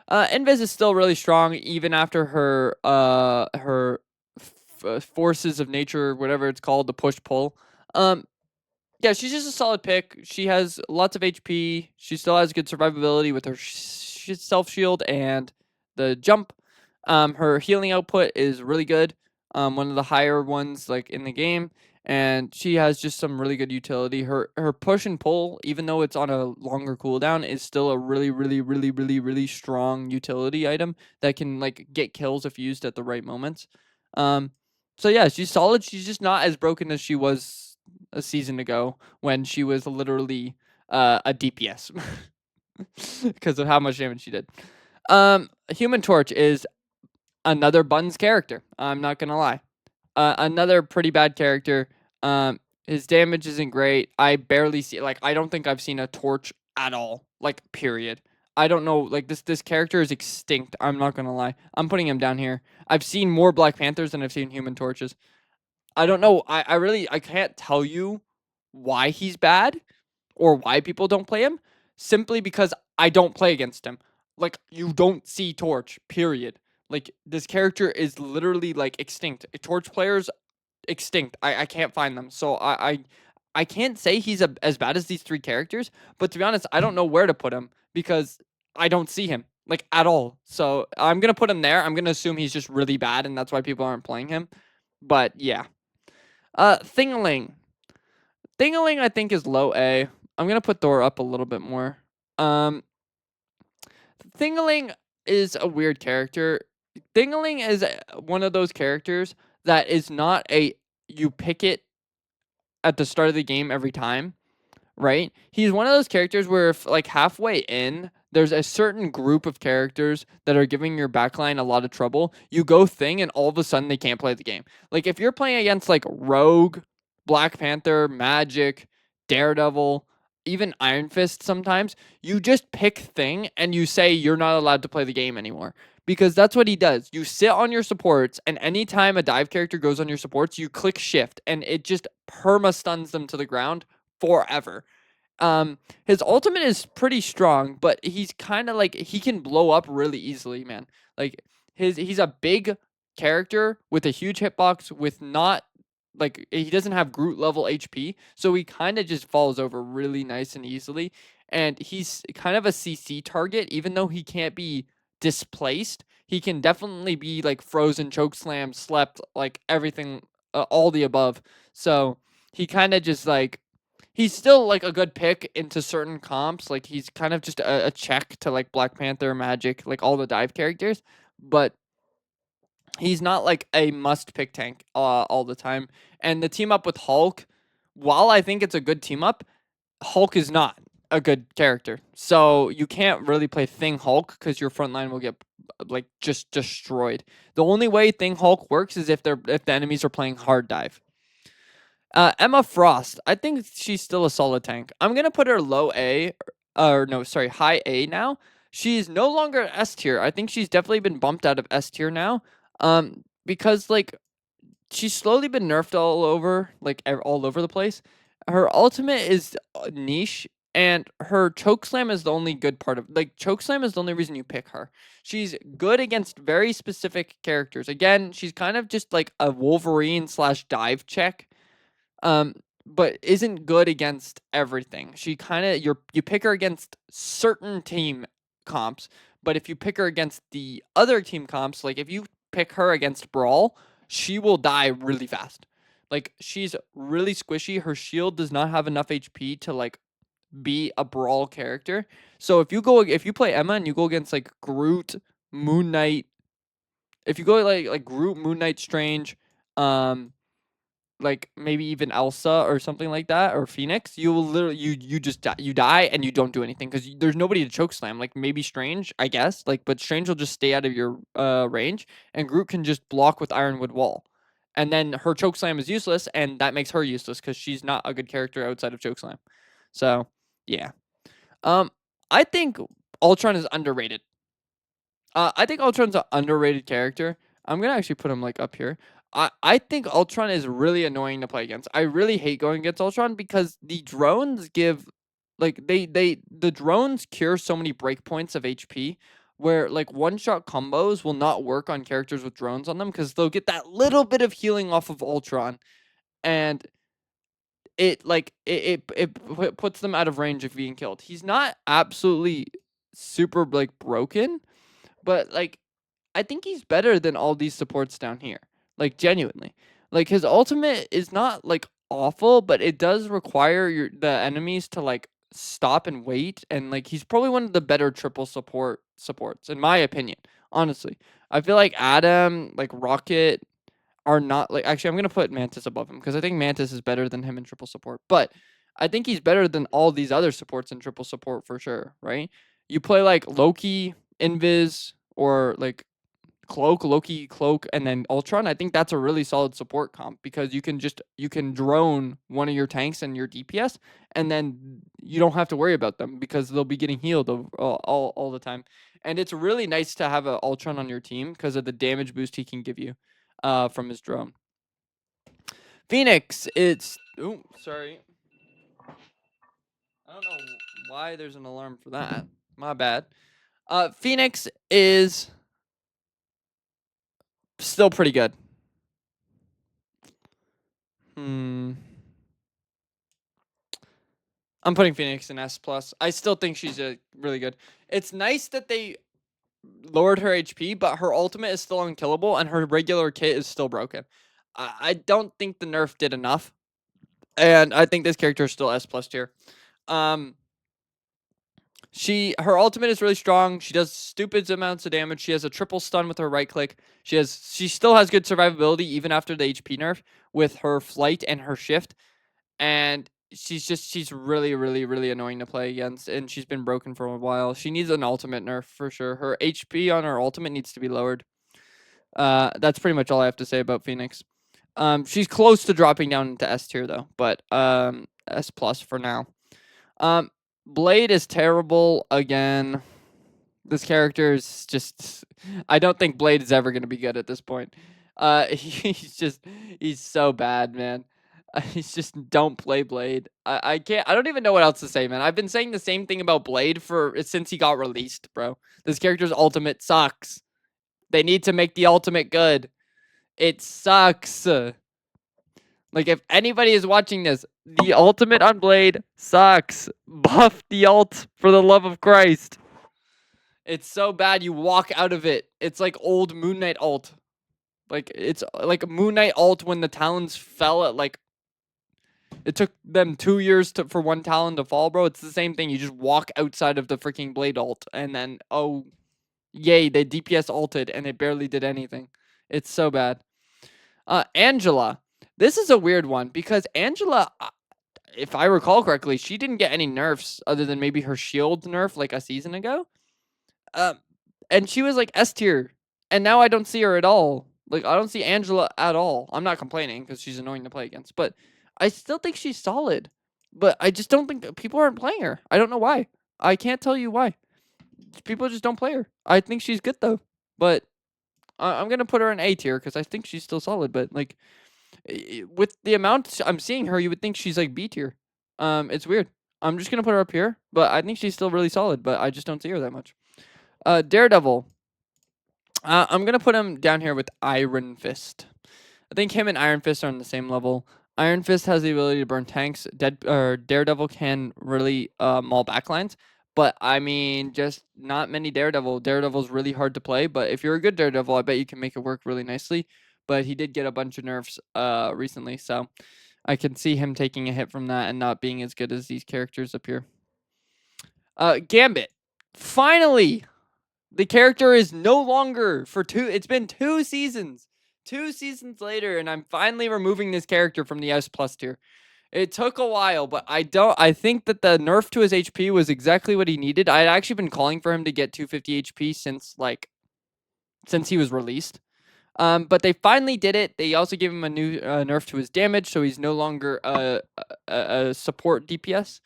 Invis is still really strong even after her forces of nature, whatever it's called, the push pull. Yeah, she's just a solid pick. She has lots of HP. She still has good survivability with her self shield and the jump. Her healing output is really good. One of the higher ones like in the game, and she has just some really good utility. Her push and pull, even though it's on a longer cooldown, is still a really really really really really strong utility item that can like get kills if used at the right moments. So yeah, she's solid. She's just not as broken as she was a season ago when she was literally a DPS because of how much damage she did. Human Torch is another Buns character. I'm not gonna lie. Another pretty bad character. His damage isn't great. I barely see I don't think I've seen a torch at all. Like period. I don't know. Like this character is extinct. I'm not gonna lie. I'm putting him down here. I've seen more Black Panthers than I've seen Human Torches. I don't know. I can't tell you why he's bad or why people don't play him. Simply because I don't play against him. Like you don't see Torch. Period. Like this character is literally like extinct. Torch players extinct. I can't find them. So I can't say he's as bad as these three characters, but to be honest, I don't know where to put him because I don't see him like at all. So I'm going to put him there. I'm going to assume he's just really bad and that's why people aren't playing him. But yeah. Thingling. Thingling I think is low A. I'm going to put Thor up a little bit more. Thingling is a weird character. Thingling is one of those characters that is not you pick it at the start of the game every time, right? He's one of those characters where if like halfway in, there's a certain group of characters that are giving your backline a lot of trouble. You go Thing and all of a sudden they can't play the game. Like if you're playing against like Rogue, Black Panther, Magic, Daredevil, even Iron Fist sometimes, you just pick Thing and you say you're not allowed to play the game anymore. Because that's what he does. You sit on your supports, and anytime a dive character goes on your supports, you click shift, and it just perma stuns them to the ground forever. His ultimate is pretty strong, but he's kind of like he can blow up really easily, man. Like he's a big character with a huge hitbox with not like he doesn't have Groot level HP, so he kind of just falls over really nice and easily. And he's kind of a CC target, even though he can't be displaced. He can definitely be like frozen, choke slam, slept, like everything, all the above. So he kind of just like he's still like a good pick into certain comps. Like he's kind of just a check to like Black Panther, Magic, like all the dive characters, but he's not like a must pick tank all the time. And the team up with Hulk, while I think it's a good team up, Hulk is not a good character. So you can't really play Thing Hulk because your front line will get like just destroyed. The only way Thing Hulk works is if the enemies are playing hard dive. Emma Frost, I think she's still a solid tank. I'm gonna put her low A, or no, sorry, high A now. She's no longer S tier. I think she's definitely been bumped out of S tier now. Because like she's slowly been nerfed all over, like all over the place. Her ultimate is niche, and her choke slam is the only good part of. Like choke slam is the only reason you pick her. She's good against very specific characters. Again, she's kind of just like a Wolverine slash dive check, um, but isn't good against everything. She kind of you pick her against certain team comps, but if you pick her against the other team comps, like if you pick her against Brawl, she will die really fast. Like she's really squishy. Her shield does not have enough HP to like be a Brawl character. So if you play Emma and you go against like Groot, Moon Knight, if you go like Groot, Moon Knight, Strange, um like maybe even Elsa or something like that, or Phoenix, you will literally you just you die and you don't do anything because there's nobody to choke slam. Like maybe Strange, I guess, like but Strange will just stay out of your range, and Groot can just block with Ironwood Wall, and then her choke slam is useless, and that makes her useless because she's not a good character outside of choke slam. So yeah, um, I think Ultron is underrated. I think Ultron's an underrated character. I'm gonna actually put him like up here. I think Ultron is really annoying to play against. I really hate going against Ultron because the drones give like the drones cure so many breakpoints of HP where like one shot combos will not work on characters with drones on them because they'll get that little bit of healing off of Ultron, and it puts them out of range of being killed. He's not absolutely super like broken, but like I think he's better than all these supports down here. Like genuinely. Like his ultimate is not like awful, but it does require the enemies to like stop and wait, and like he's probably one of the better triple supports in my opinion. Honestly. I feel like Adam, like Rocket are not like actually I'm going to put Mantis above him because I think Mantis is better than him in triple support. But I think he's better than all these other supports in triple support for sure, right? You play like Loki, Invis, or like Cloak, Loki, Cloak, and then Ultron. I think that's a really solid support comp because you can drone one of your tanks and your DPS, and then you don't have to worry about them because they'll be getting healed all the time. And it's really nice to have an Ultron on your team because of the damage boost he can give you from his drone. Phoenix, it's sorry. I don't know why there's an alarm for that. My bad. Phoenix is still pretty good. Hmm. I'm putting Phoenix in S plus. I still think she's really good. It's nice that they lowered her HP, but her ultimate is still unkillable, and her regular kit is still broken. I don't think the nerf did enough, and I think this character is still S plus tier. Um, her ultimate is really strong. She does stupid amounts of damage. She has a triple stun with her right click. She still has good survivability even after the HP nerf with her flight and her shift. And she's really really annoying to play against, and she's been broken for a while. She needs an ultimate nerf for sure. Her HP on her ultimate needs to be lowered. That's pretty much all I have to say about Phoenix. She's close to dropping down into S tier though, but S plus for now. Blade is terrible again. This character is just. I don't think Blade is ever going to be good at this point. He's so bad, man. He's just don't play Blade. I can't. I don't even know what else to say, man. I've been saying the same thing about Blade since he got released, bro. This character's ultimate sucks. They need to make the ultimate good. It sucks. Like, if anybody is watching this, the ultimate on Blade sucks. Buff the ult for the love of Christ. It's so bad you walk out of it. It's like old Moon Knight ult. Like, it's like Moon Knight ult when the talons fell at like. It took them 2 years for one talon to fall, bro. It's the same thing. You just walk outside of the freaking Blade ult, and then, oh, yay, they DPS ulted, and it barely did anything. It's so bad. Angela. This is a weird one, because Angela, if I recall correctly, she didn't get any nerfs other than maybe her shield nerf like a season ago. And she was like S tier, and now I don't see her at all. Like, I don't see Angela at all. I'm not complaining because she's annoying to play against, but I still think she's solid. But I just don't think people aren't playing her. I don't know why. I can't tell you why. People just don't play her. I think she's good though, but I'm gonna put her in A tier because I think she's still solid. But like, with the amount I'm seeing her, you would think she's like B tier. It's weird. I'm just gonna put her up here, but I think she's still really solid. But I just don't see her that much. Daredevil. I'm gonna put him down here with Iron Fist. I think him and Iron Fist are on the same level. Iron Fist has the ability to burn tanks. Daredevil can really maul backlines. But I mean, just not many Daredevil. Daredevil's really hard to play. But if you're a good Daredevil, I bet you can make it work really nicely. But he did get a bunch of nerfs recently, so I can see him taking a hit from that and not being as good as these characters up here. Gambit. Finally, the character is no longer it's been 2 seasons. 2 seasons later, and I'm finally removing this character from the S+ tier. It took a while, but I think that the nerf to his HP was exactly what he needed. I had actually been calling for him to get 250 HP since he was released. But they finally did it. They also gave him a new nerf to his damage, so he's no longer a support DPS.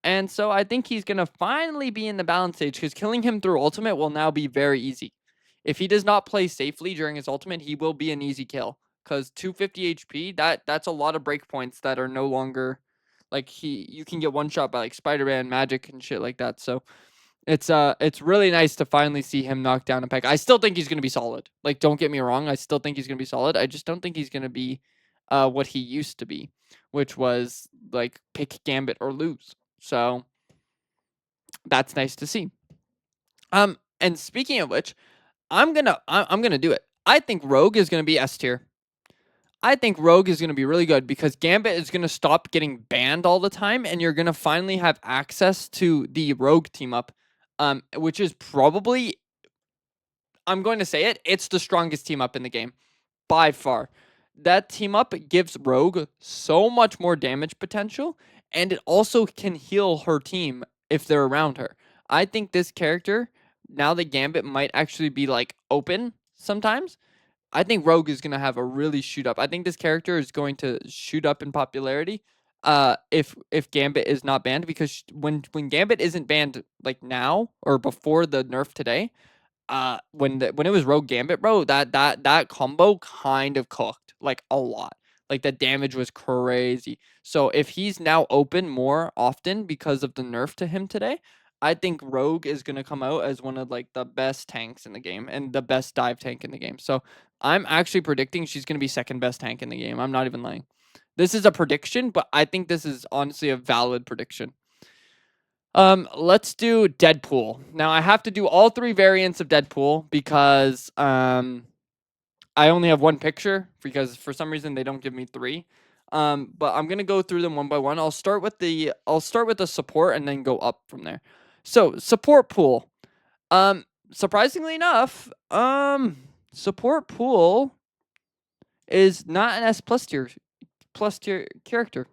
And so I think he's going to finally be in the balance stage, because killing him through ultimate will now be very easy. If he does not play safely during his ultimate, he will be an easy kill, because 250 HP, that's a lot of breakpoints that are no longer, like, you can get one shot by like Spider-Man, magic, and shit like that. So it's really nice to finally see him knock down a peg. I still think he's gonna be solid. Like, don't get me wrong, I still think he's gonna be solid. I just don't think he's gonna be what he used to be, which was like pick Gambit or lose. So that's nice to see. And speaking of which, I'm gonna do it. I think Rogue is gonna be S tier. I think Rogue is going to be really good, because Gambit is going to stop getting banned all the time, and you're going to finally have access to the Rogue team up, which is probably, I'm going to say it, it's the strongest team up in the game by far. That team up gives Rogue so much more damage potential, and it also can heal her team if they're around her. I think this character, now that Gambit might actually be like open sometimes, I think Rogue is gonna have a really shoot up. I think this character is going to shoot up in popularity. If Gambit is not banned, because when Gambit isn't banned like now or before the nerf today, when it was Rogue Gambit, bro, that combo kind of cooked like a lot. Like, the damage was crazy. So if he's now open more often because of the nerf to him today, I think Rogue is gonna come out as one of like the best tanks in the game and the best dive tank in the game. So I'm actually predicting she's gonna be second best tank in the game. I'm not even lying. This is a prediction, but I think this is honestly a valid prediction. Let's do Deadpool. Now, I have to do all 3 variants of Deadpool because I only have 1 picture, because for some reason they don't give me 3. But I'm gonna go through them one by one. I'll start with the support and then go up from there. So, support pool. Surprisingly enough, support pool is not an S+ tier character.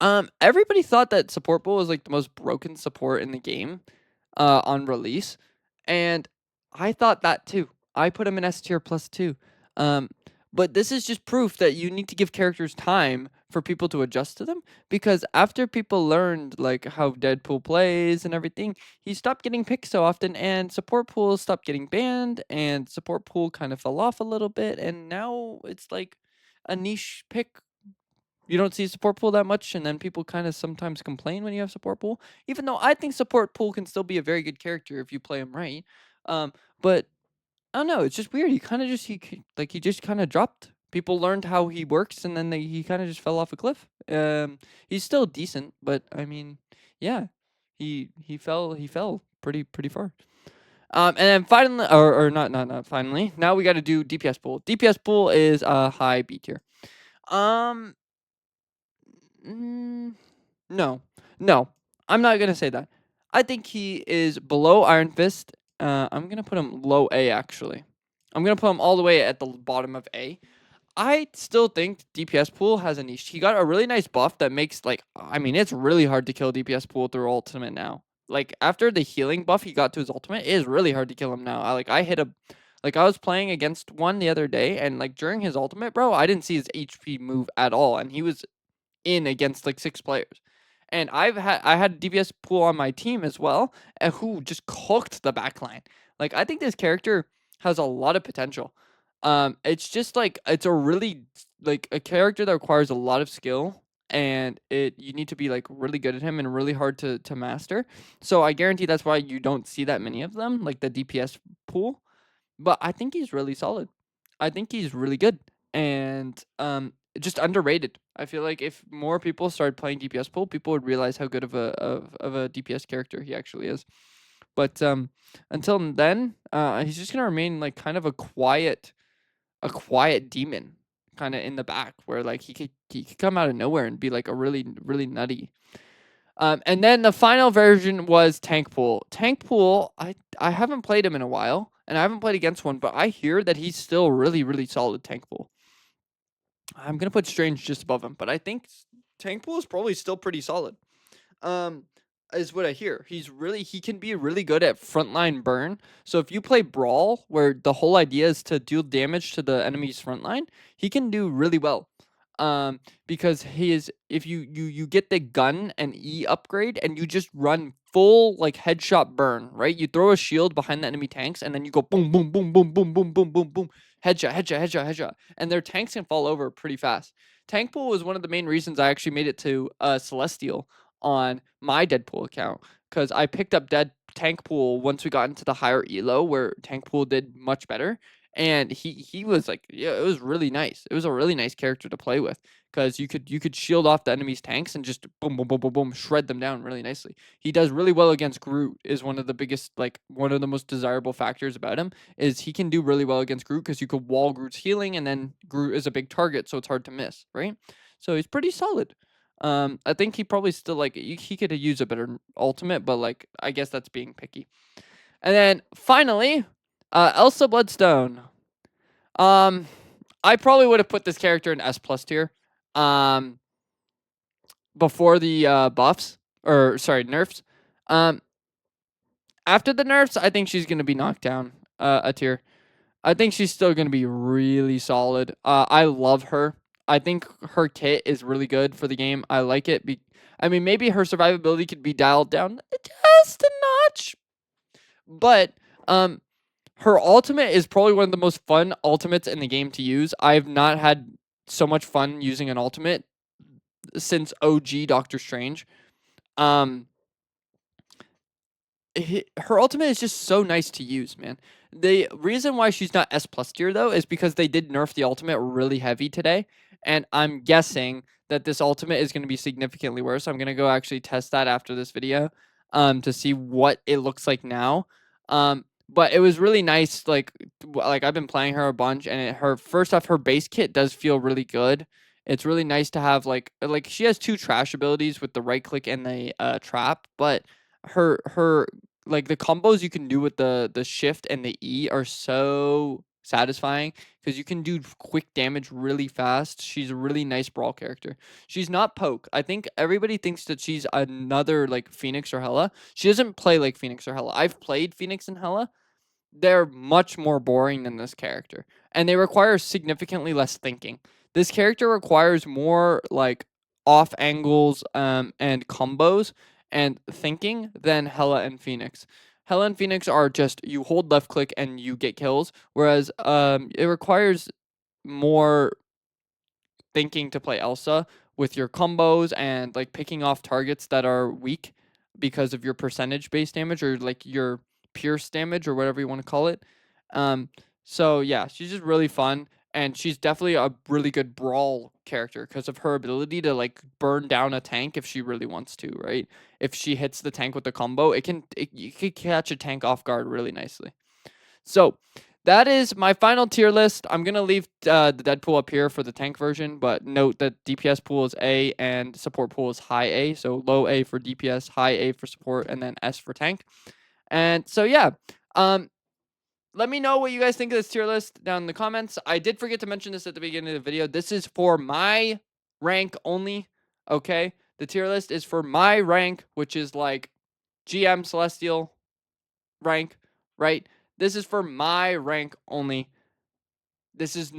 Everybody thought that support pool was like the most broken support in the game on release, and I thought that too. I put him in S tier +2. But this is just proof that you need to give characters time for people to adjust to them, because after people learned like how Deadpool plays and everything, he stopped getting picked so often, and support pools stopped getting banned, and support pool kind of fell off a little bit, and now it's like a niche pick. You don't see support pool that much, and then people kind of sometimes complain when you have support pool. Even though I think support pool can still be a very good character if you play him right. But I don't know. It's just weird. He kind of just he just kind of dropped. People learned how he works, and then he kind of just fell off a cliff. He's still decent, but I mean, yeah, he fell pretty far. And then finally, or not finally. Now we got to do DPS pool. DPS pool is a high B tier. Um, Mm, no, no, I'm not gonna say that. I think he is below Iron Fist. I'm gonna put him low A actually. I'm gonna put him all the way at the bottom of A. I still think DPS pool has a niche. He got a really nice buff that makes like I mean it's really hard to kill DPS pool through ultimate now. Like after the healing buff he got to his ultimate, it is really hard to kill him now. I was playing against one the other day, and like during his ultimate, bro, I didn't see his HP move at all, and he was in against like 6 players. And I had DPS pool on my team as well, who just cooked the backline. Like I think this character has a lot of potential. It's just like it's a really like a character that requires a lot of skill, and it you need to be like really good at him and really hard to master. So I guarantee that's why you don't see that many of them, like the DPS pool. But I think he's really solid. I think he's really good, and just underrated. I feel like if more people started playing DPS pool, people would realize how good of a DPS character he actually is. But until then, he's just gonna remain like kind of a quiet demon, kind of in the back, where like he could come out of nowhere and be like a really nutty. And then the final version was Tank Pool. Tank Pool, I haven't played him in a while, and I haven't played against one, but I hear that he's still really solid Tank Pool. I'm gonna put Strange just above him, but I think Tank Pool is probably still pretty solid. Um, is what I hear. He can be really good at frontline burn. So if you play Brawl, where the whole idea is to deal damage to the enemy's frontline, he can do really well. Because he is if you get the gun and E upgrade, and you just run full like headshot burn, right? You throw a shield behind the enemy tanks, and then you go boom boom boom boom boom boom boom boom boom headshot, and their tanks can fall over pretty fast. Tank pool was one of the main reasons I actually made it to Celestial on my Deadpool account, because I picked up Tank Pool once we got into the higher elo where Tank Pool did much better, and he was like, yeah, it was really nice. It was a really nice character to play with, because you could shield off the enemy's tanks and just boom boom boom boom boom shred them down really nicely. He does really well against Groot, is one of the biggest, like one of the most desirable factors about him, is he can do really well against Groot, because you could wall Groot's healing, and then Groot is a big target, so it's hard to miss, right? So he's pretty solid. I think he probably still like he could use a better ultimate, but like I guess that's being picky. And then finally, Elsa Bloodstone. Um, I probably would have put this character in S plus tier. Um, before the buffs, or sorry, nerfs. Um, after the nerfs, I think she's gonna be knocked down a tier. I think she's still gonna be really solid. I love her. I think her kit is really good for the game. I like it. I mean, maybe her survivability could be dialed down just a notch, but her ultimate is probably one of the most fun ultimates in the game to use. I've not had so much fun using an ultimate since OG Doctor Strange. Um, her ultimate is just so nice to use, man. The reason why she's not S plus tier though is because they did nerf the ultimate really heavy today, and I'm guessing that this ultimate is going to be significantly worse. I'm gonna go actually test that after this video, to see what it looks like now. But it was really nice. Like I've been playing her a bunch, and her first off, her base kit does feel really good. It's really nice to have like she has two trash abilities with the right click and the trap, but her like the combos you can do with the shift and the E are so satisfying, because you can do quick damage really fast. She's a really nice brawl character. She's not poke. I think everybody thinks that she's another like Phoenix or Hela. She doesn't play like Phoenix or Hela. I've played Phoenix and Hela, they're much more boring than this character, and they require significantly less thinking. This character requires more like off angles and combos and thinking than Hela and Phoenix. Hela and Phoenix are just you hold left click and you get kills, whereas it requires more thinking to play Elsa with your combos and like picking off targets that are weak because of your percentage based damage or like your pierce damage or whatever you want to call it. Um, so yeah, she's just really fun and she's definitely a really good brawl character because of her ability to like burn down a tank if she really wants to, right? If she hits the tank with the combo, you can catch a tank off guard really nicely. So that is my final tier list. I'm going to leave the Deadpool up here for the tank version, but note that DPS pool is A and support pool is high A. So low A for DPS, high A for support, and then S for tank. And so, yeah. Let me know what you guys think of this tier list down in the comments. I did forget to mention this at the beginning of the video. This is for my rank only, okay? The tier list is for my rank, which is like GM Celestial rank, right? This is for my rank only. This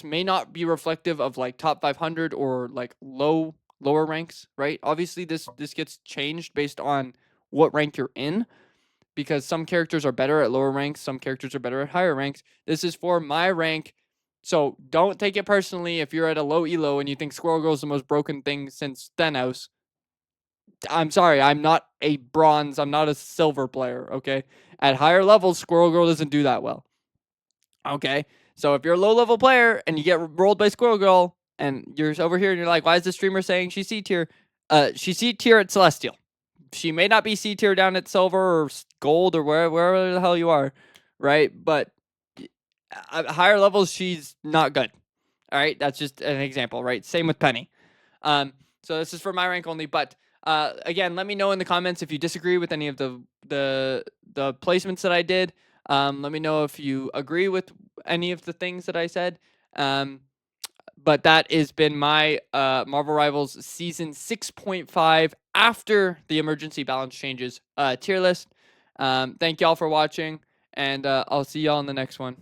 may not be reflective of like top 500 or like lower ranks, right? Obviously this gets changed based on what rank you're in because some characters are better at lower ranks, some characters are better at higher ranks. This is for my rank. So don't take it personally if you're at a low elo and you think Squirrel Girl is the most broken thing since Thanos. I'm sorry, I'm not a bronze, I'm not a silver player, okay? At higher levels, Squirrel Girl doesn't do that well. Okay. So if you're a low level player and you get rolled by Squirrel Girl and you're over here and you're like, why is the streamer saying she's C tier? She's C tier at Celestial. She may not be C tier down at Silver or Gold or wherever the hell you are, right? But at higher levels, she's not good. All right. That's just an example, right? Same with Penny. So this is for my rank only, but again, let me know in the comments if you disagree with any of the placements that I did. Let me know if you agree with any of the things that I said. But that has been my Marvel Rivals Season 6.5 after the emergency balance changes tier list. Thank y'all for watching, and I'll see y'all in the next one.